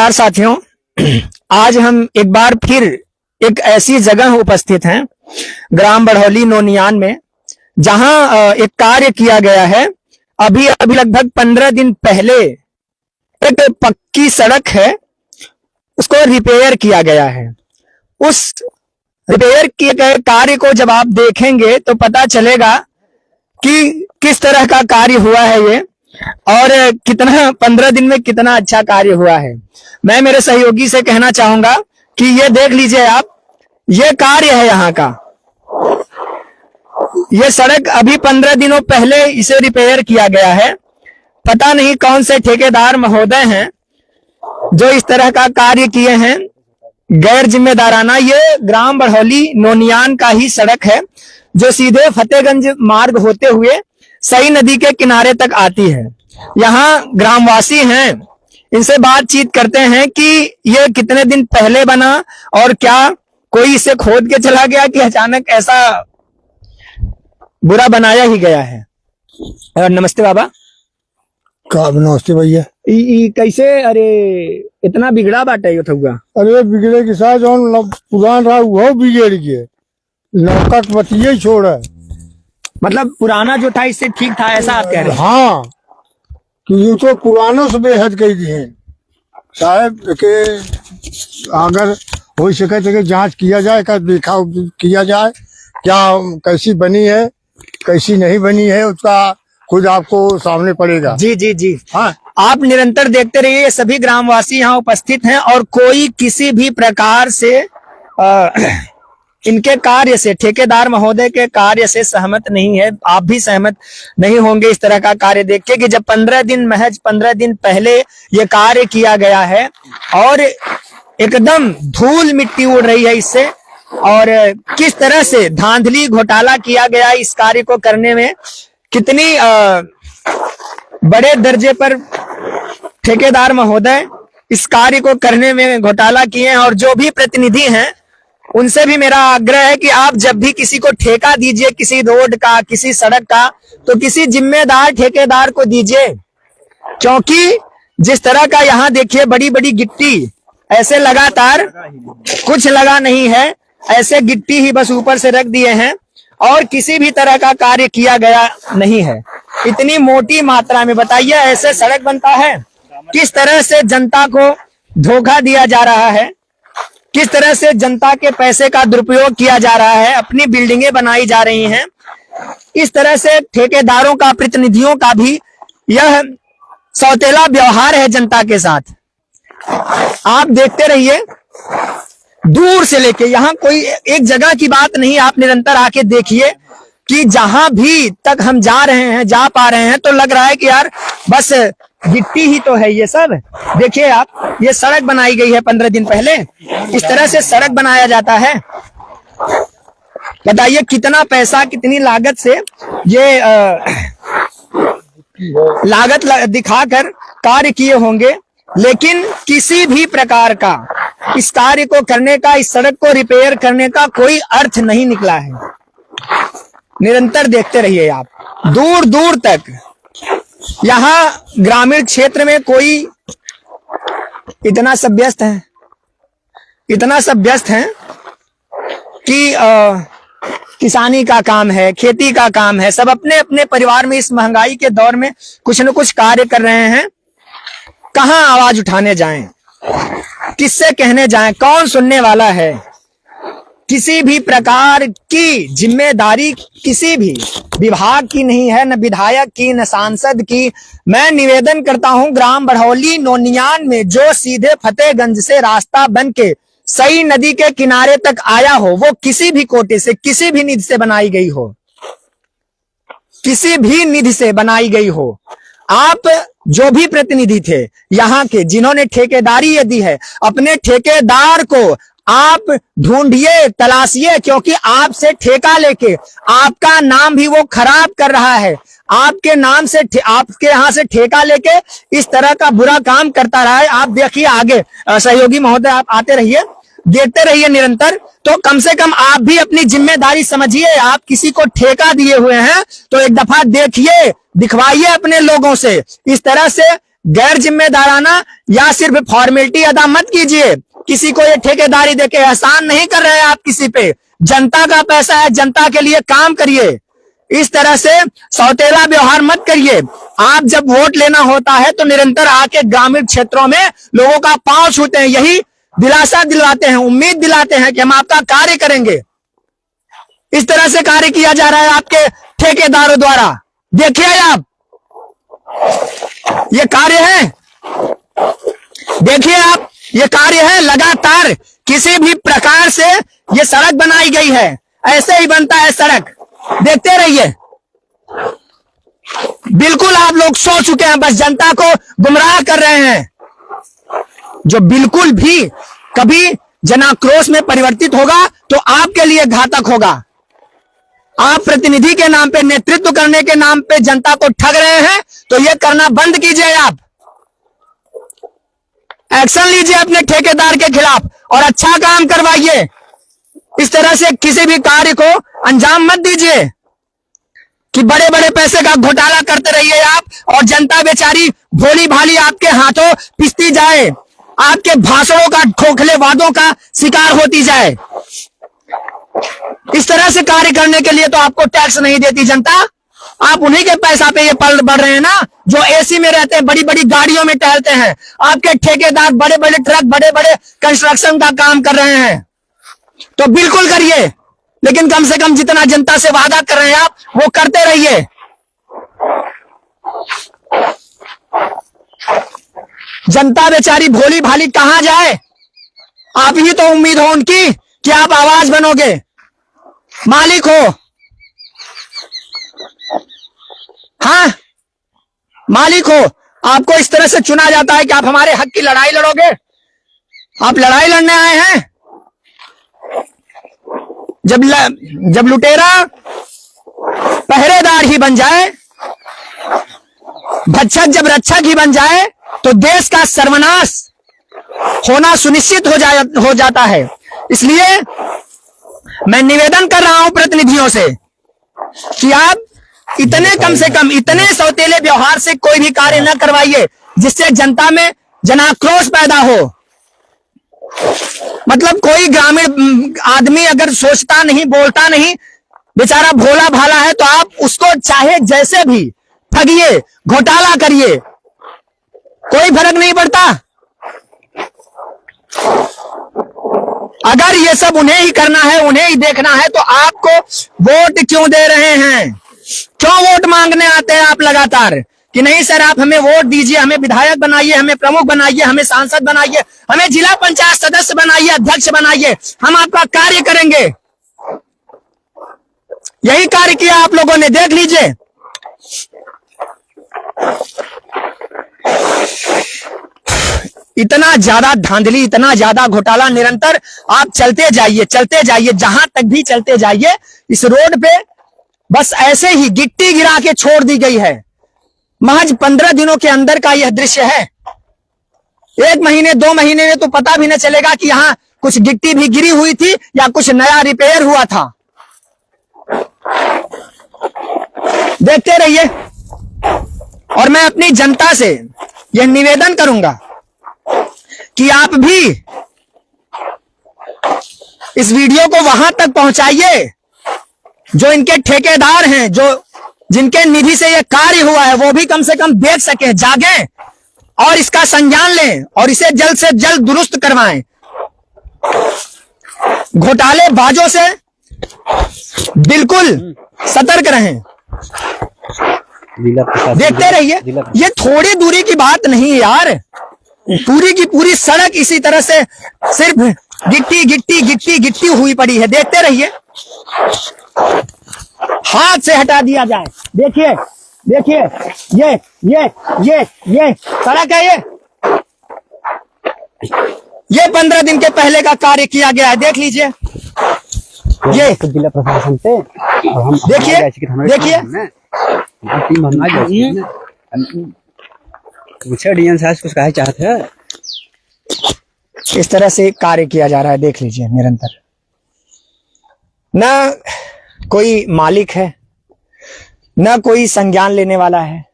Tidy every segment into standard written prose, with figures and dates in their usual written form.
नमस्कार साथियों। आज हम एक बार फिर एक ऐसी जगह उपस्थित हैं ग्राम बड़हौली नोनियान में, जहां एक कार्य किया गया है। अभी लगभग 15 दिन पहले एक पक्की सड़क है, उसको रिपेयर किया गया है। उस रिपेयर किए गए कार्य को जब आप देखेंगे तो पता चलेगा कि किस तरह का कार्य हुआ है ये, और कितना 15 दिन में कितना अच्छा कार्य हुआ है। मैं मेरे सहयोगी से कहना चाहूंगा कि ये देख लीजिए आप, ये कार्य है यहाँ का। ये सड़क अभी 15 दिनों पहले इसे रिपेयर किया गया है। पता नहीं कौन से ठेकेदार महोदय हैं जो इस तरह का कार्य किए हैं, गैर जिम्मेदाराना। ये ग्राम बड़हौली नोनियान का ही सड़क है जो सीधे फतेहगंज मार्ग होते हुए सई नदी के किनारे तक आती है। यहाँ ग्रामवासी हैं, इनसे बातचीत करते हैं कि ये कितने दिन पहले बना और क्या कोई इसे खोद के चला गया कि अचानक ऐसा बुरा बनाया ही गया है। और नमस्ते बाबा। नमस्ते भैया। कैसे अरे इतना बिगड़ा बाटे ये थुआ? अरे बिगड़े के साथ जो पुरान रहा वो बिगड़ गया, लौका बतिये छोड़ है। मतलब पुराना जो था इससे ठीक था, ऐसा आप कह रहे हैं? हाँ, कि यूं तो पुरानों से बेहद कही दी है साहब के। अगर हो सके तो जांच किया जाए, का देखा किया जाए क्या कैसी बनी है कैसी नहीं बनी है, उसका खुद आपको सामने पड़ेगा। जी जी जी हाँ, आप निरंतर देखते रहिए। सभी ग्रामवासी यहाँ उपस्थित हैं और कोई किसी भी प्रकार से इनके कार्य से, ठेकेदार महोदय के कार्य से सहमत नहीं है। आप भी सहमत नहीं होंगे इस तरह का कार्य देख के कि जब 15 दिन पहले ये कार्य किया गया है और एकदम धूल मिट्टी उड़ रही है इससे, और किस तरह से धांधली घोटाला किया गया इस कार्य को करने में। कितनी बड़े दर्जे पर ठेकेदार महोदय इस कार्य को करने में घोटाला किए हैं। और जो भी प्रतिनिधि हैं उनसे भी मेरा आग्रह है कि आप जब भी किसी को ठेका दीजिए, किसी रोड का, किसी सड़क का, तो किसी जिम्मेदार ठेकेदार को दीजिए। क्योंकि जिस तरह का यहाँ देखिए बड़ी बड़ी गिट्टी, ऐसे लगातार कुछ लगा नहीं है, ऐसे गिट्टी ही बस ऊपर से रख दिए हैं और किसी भी तरह का कार्य किया गया नहीं है। इतनी मोटी मात्रा में बताइए ऐसे सड़क बनता है? किस तरह से जनता को धोखा दिया जा रहा है, किस तरह से जनता के पैसे का दुरुपयोग किया जा रहा है, अपनी बिल्डिंगें बनाई जा रही हैं। इस तरह से ठेकेदारों का, प्रतिनिधियों का भी यह सौतेला व्यवहार है जनता के साथ। आप देखते रहिए, दूर से लेके यहाँ कोई एक जगह की बात नहीं, आप निरंतर आके देखिए कि जहां भी तक हम जा रहे हैं, जा पा रहे हैं, तो लग रहा है कि यार बस गिट्टी ही तो है ये सब। देखिए आप, ये सड़क बनाई गई है 15 दिन पहले। इस तरह से सड़क बनाया जाता है? बताइए कितना पैसा, कितनी लागत से ये लागत दिखाकर कार्य किए होंगे। लेकिन किसी भी प्रकार का इस कार्य को करने का, इस सड़क को रिपेयर करने का कोई अर्थ नहीं निकला है। निरंतर देखते रहिए आप, दूर दूर तक। यहाँ ग्रामीण क्षेत्र में कोई इतना सब व्यस्त है, इतना सब व्यस्त है कि किसानी का काम है, खेती का काम है, सब अपने अपने परिवार में इस महंगाई के दौर में कुछ न कुछ कार्य कर रहे हैं। कहाँ आवाज उठाने जाएं, किससे कहने जाएं, कौन सुनने वाला है? किसी भी प्रकार की जिम्मेदारी किसी भी विभाग की नहीं है, न विधायक की, न सांसद की। मैं निवेदन करता हूं, ग्राम बड़हौली नोनियान में जो सीधे फतेहगंज से रास्ता बन के सई नदी के किनारे तक आया हो, वो किसी भी कोटे से, किसी भी निधि से बनाई गई हो, किसी भी निधि से बनाई गई हो। आप जो भी प्रतिनिधि थे यहाँ के, जिन्होंने ठेकेदारी ये दी है, अपने ठेकेदार को आप ढूंढिए, तलाशिए, क्योंकि आपसे ठेका लेके आपका नाम भी वो खराब कर रहा है। आपके नाम से, आपके यहाँ से ठेका लेके इस तरह का बुरा काम करता रहा है। आप देखिए आगे, सहयोगी महोदय आप आते रहिए, देखते रहिए निरंतर। तो कम से कम आप भी अपनी जिम्मेदारी समझिए। आप किसी को ठेका दिए हुए हैं तो एक दफा देखिए, दिखवाइए अपने लोगों से। इस तरह से गैर जिम्मेदाराना या सिर्फ फॉर्मेलिटी अदा मत कीजिए। किसी को ये ठेकेदारी देके एहसान नहीं कर रहे हैं आप किसी पे। जनता का पैसा है, जनता के लिए काम करिए। इस तरह से सौतेला व्यवहार मत करिए। आप जब वोट लेना होता है तो निरंतर आके ग्रामीण क्षेत्रों में लोगों का पांव छूते हैं, यही दिलासा दिलवाते हैं, उम्मीद दिलाते हैं कि हम आपका कार्य करेंगे। इस तरह से कार्य किया जा रहा है आपके ठेकेदारों द्वारा। देखिए आप, ये कार्य है, देखिए आप, ये कार्य है। लगातार किसी भी प्रकार से ये सड़क बनाई गई है, ऐसे ही बनता है सड़क, देखते रहिए। बिल्कुल आप लोग सो चुके हैं, बस जनता को गुमराह कर रहे हैं, जो बिल्कुल भी कभी जनाक्रोश में परिवर्तित होगा तो आपके लिए घातक होगा। आप प्रतिनिधि के नाम पे, नेतृत्व करने के नाम पे जनता को ठग रहे हैं, तो ये करना बंद कीजिए। आप एक्शन लीजिए अपने ठेकेदार के खिलाफ और अच्छा काम करवाइए। इस तरह से किसी भी कार्य को अंजाम मत दीजिए कि बड़े बड़े पैसे का घोटाला करते रहिए आप, और जनता बेचारी भोली भाली आपके हाथों पिसती जाए, आपके भाषणों का, खोखले वादों का शिकार होती जाए। इस तरह से कार्य करने के लिए तो आपको टैक्स नहीं देती जनता। आप उन्हीं के पैसा पे ये पल बढ़ रहे हैं ना, जो एसी में रहते हैं, बड़ी बड़ी गाड़ियों में टहलते हैं। आपके ठेकेदार बड़े बड़े ट्रक, बड़े बड़े कंस्ट्रक्शन का काम कर रहे हैं, तो बिल्कुल करिए, लेकिन कम से कम जितना जनता से वादा कर रहे हैं आप, वो करते रहिए। जनता बेचारी भोली भाली कहां जाए? आप ही तो उम्मीद हो उनकी कि आप आवाज बनोगे, मालिक हो। हाँ, मालिक हो। आपको इस तरह से चुना जाता है कि आप हमारे हक की लड़ाई लड़ोगे। आप लड़ाई लड़ने आए हैं। जब लुटेरा पहरेदार ही बन जाए, भक्षक जब रक्षक ही बन जाए, तो देश का सर्वनाश होना सुनिश्चित हो जाता है। इसलिए मैं निवेदन कर रहा हूं प्रतिनिधियों से कि आप इतने, कम से कम इतने सौतेले व्यवहार से कोई भी कार्य न करवाइए जिससे जनता में जनाक्रोश पैदा हो। मतलब कोई ग्रामीण आदमी अगर सोचता नहीं, बोलता नहीं, बेचारा भोला भाला है, तो आप उसको चाहे जैसे भी ठगिए, घोटाला करिए, कोई फर्क नहीं पड़ता। अगर ये सब उन्हें ही करना है, उन्हें ही देखना है, तो आपको वोट क्यों दे रहे हैं? क्यों वोट मांगने आते हैं आप लगातार कि नहीं सर आप हमें वोट दीजिए, हमें विधायक बनाइए, हमें प्रमुख बनाइए, हमें सांसद बनाइए, हमें जिला पंचायत सदस्य बनाइए, अध्यक्ष बनाइए, हम आपका कार्य करेंगे। यही कार्य किया आप लोगों ने, देख लीजिए। इतना ज्यादा धांधली, इतना ज्यादा घोटाला, निरंतर आप चलते जाइए, जहां तक भी चलते जाइए। इस रोड पे बस ऐसे ही गिट्टी गिरा के छोड़ दी गई है। महज 15 दिनों के अंदर का यह दृश्य है। 1 महीने 2 महीने में तो पता भी न चलेगा कि यहां कुछ गिट्टी भी गिरी हुई थी या कुछ नया रिपेयर हुआ था। देखते रहिए। और मैं अपनी जनता से यह निवेदन करूंगा कि आप भी इस वीडियो को वहां तक पहुंचाइए, जो इनके ठेकेदार हैं, जो जिनके निधि से यह कार्य हुआ है, वो भी कम से कम देख सकें, जागें और इसका संज्ञान लें और इसे जल्द से जल्द दुरुस्त करवाएं। घोटालेबाजों से बिल्कुल सतर्क रहें। देखते रहिए। ये थोड़ी दूरी की बात नहीं है यार, पूरी की पूरी सड़क इसी तरह से सिर्फ गिट्टी गिट्टी गिट्टी गिट्टी हुई पड़ी है। देखते रहिए, हाथ से हटा दिया जाए। देखिए देखिए, ये सड़क है। ये 15 दिन के पहले का कार्य किया गया है, देख लीजिए। ये जिला प्रशासन से और हम देखिए डीएम साहब कुछ कहा चाहते हैं। इस तरह से कार्य किया जा रहा है, देख लीजिए। निरंतर ना कोई मालिक है, ना कोई संज्ञान लेने वाला है,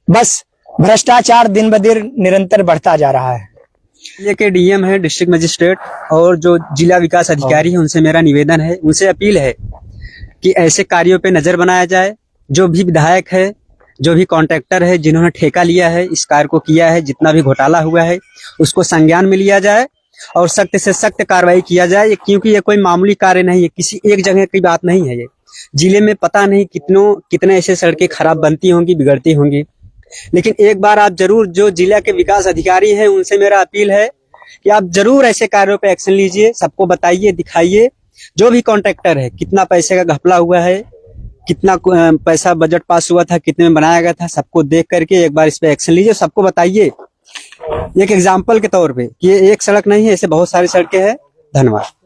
बस भ्रष्टाचार दिन ब दिन निरंतर बढ़ता जा रहा है। ये के डीएम है, डिस्ट्रिक्ट मजिस्ट्रेट, और जो जिला विकास अधिकारी है, उनसे मेरा निवेदन है, उनसे अपील है कि ऐसे कार्यों पे नजर बनाया जाए। जो भी विधायक है, जो भी कॉन्ट्रैक्टर है, जिन्होंने ठेका लिया है, इस कार्य को किया है, जितना भी घोटाला हुआ है, उसको संज्ञान में लिया जाए और सख्त से सख्त कार्रवाई किया जाए। क्योंकि ये कोई मामूली कार्य नहीं है, किसी एक जगह की बात नहीं है। ये जिले में पता नहीं कितने ऐसे सड़कें खराब बनती होंगी, बिगड़ती होंगी, लेकिन एक बार आप जरूर, जो जिला के विकास अधिकारी हैं, उनसे मेरा अपील है कि आप जरूर ऐसे कार्यों पे एक्शन लीजिए, सबको बताइए, दिखाइए। जो भी कॉन्ट्रैक्टर है, कितना पैसे का घपला हुआ है, कितना पैसा बजट पास हुआ था, कितने में बनाया गया था, सबको देख करके एक बार इस पे एक्शन लीजिए, सबको बताइए एक एग्जाम्पल के तौर पे कि ये एक सड़क नहीं है, ऐसे बहुत सारी सड़कें हैं। धन्यवाद।